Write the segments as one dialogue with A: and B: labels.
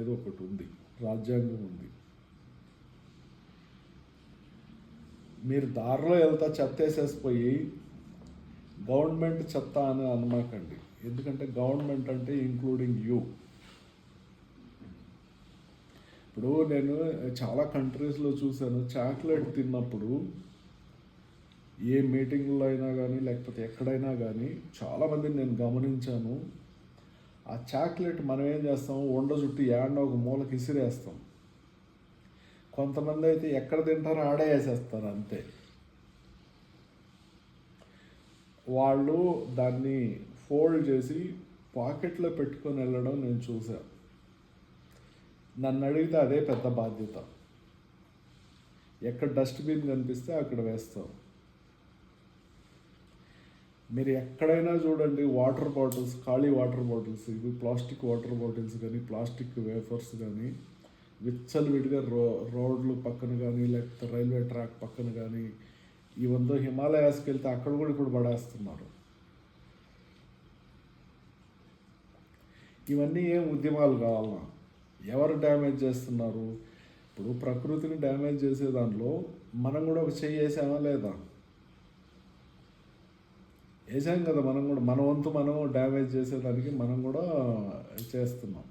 A: అనేది ఒకటి ఉంది, రాజ్యాంగం ఉంది. మీరు దారిలో వెళ్తా చెత్త వేసేసిపోయి గవర్నమెంట్ చెత్త అని అనమాకండి. ఎందుకంటే గవర్నమెంట్ అంటే ఇంక్లూడింగ్ యూ. ఇప్పుడు నేను చాలా కంట్రీస్లో చూశాను, చాక్లెట్ తిన్నప్పుడు ఏ మీటింగ్లో అయినా కానీ లేకపోతే ఎక్కడైనా కానీ చాలామందిని నేను గమనించాను, ఆ చాక్లెట్ మనం ఏం చేస్తాం, ఉండ చుట్టూ ఏడో ఒక మూలకి ఇసిరేస్తాం. కొంతమంది అయితే ఎక్కడ తింటారో ఆడే వేసేస్తారు అంతే. వాళ్ళు దాన్ని ఫోల్డ్ చేసి పాకెట్లో పెట్టుకొని వెళ్ళడం నేను చూశాను. నన్ను అడిగితే అదే పెద్ద బాధ్యత. ఎక్కడ డస్ట్బిన్ కనిపిస్తే అక్కడ వేస్తాం. మీరు ఎక్కడైనా చూడండి, వాటర్ బాటిల్స్, ఖాళీ వాటర్ బాటిల్స్, ఇవి ప్లాస్టిక్ వాటర్ బాటిల్స్ కానీ ప్లాస్టిక్ వేఫర్స్ కానీ విచ్చలవిడిగా రోడ్లు పక్కన కానీ లేకపోతే రైల్వే ట్రాక్ పక్కన కానీ, ఇవందో హిమాలయాస్కి వెళ్తే అక్కడ కూడా ఇప్పుడు పడేస్తున్నారు. ఇవన్నీ ఏం ఉద్యమాలు కావాలన్నా? ఎవరు డ్యామేజ్ చేస్తున్నారు? ఇప్పుడు ప్రకృతిని డ్యామేజ్ చేసే దాంట్లో మనం కూడా ఒక చెయ్యి వేసామా లేదా? వేసాం కదా. మనం కూడా మన వంతు మనం డ్యామేజ్ చేసేదానికి మనం కూడా చేస్తున్నాం.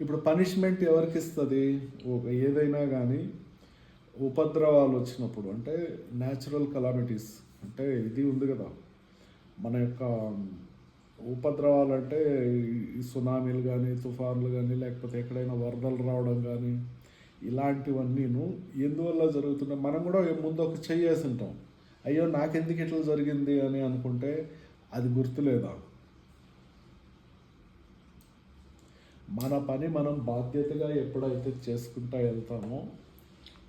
A: ఇప్పుడు పనిష్మెంట్ ఎవరికి ఇస్తుంది? ఏదైనా కానీ ఉపద్రవాలు వచ్చినప్పుడు, అంటే న్యాచురల్ కలామిటీస్, అంటే ఇది ఉంది కదా మన యొక్క ఉపద్రవాలు, అంటే ఈ సునామీలు కానీ తుఫాన్లు కానీ లేకపోతే ఎక్కడైనా వరదలు రావడం కానీ ఇలాంటివన్నీను ఎందువల్ల జరుగుతున్నాయి? మనం కూడా ముందు ఒక చెయ్యేసి ఉంటాం, అయ్యో నాకెందుకు ఇట్లా జరిగింది అని అనుకుంటే అది గుర్తులేదా? మన పని మనం బాధ్యతగా ఎప్పుడైతే చేసుకుంటా వెళ్తామో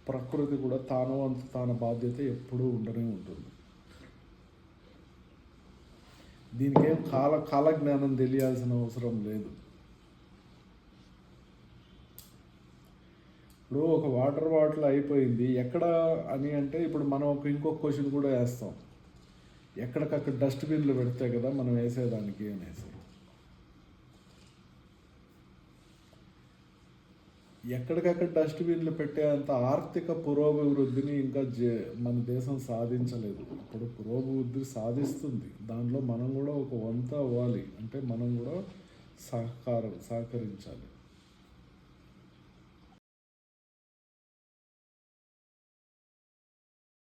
A: ప్రకృతి కూడా తన బాధ్యత ఎప్పుడూ ఉండనే ఉంటుంది. దీనికేం కాలజ్ఞానం తెలియాల్సిన అవసరం లేదు. ఇప్పుడు ఒక వాటర్ బాటిల్ అయిపోయింది ఎక్కడ అని అంటే, ఇప్పుడు మనం ఇంకొక క్వశ్చన్ కూడా వేస్తాం, ఎక్కడికక్కడ డస్ట్బిన్లు పెడితే కదా మనం వేసేదానికి అనేసి. ఎక్కడికక్కడ డస్ట్బిన్లు పెట్టేంత ఆర్థిక పురోభివృద్ధిని ఇంకా మన దేశం సాధించలేదు. ఇప్పుడు పురోభివృద్ధి సాధిస్తుంది, దానిలో మనం కూడా ఒక వంతు అవ్వాలి. అంటే మనం కూడా సహకరించాలి.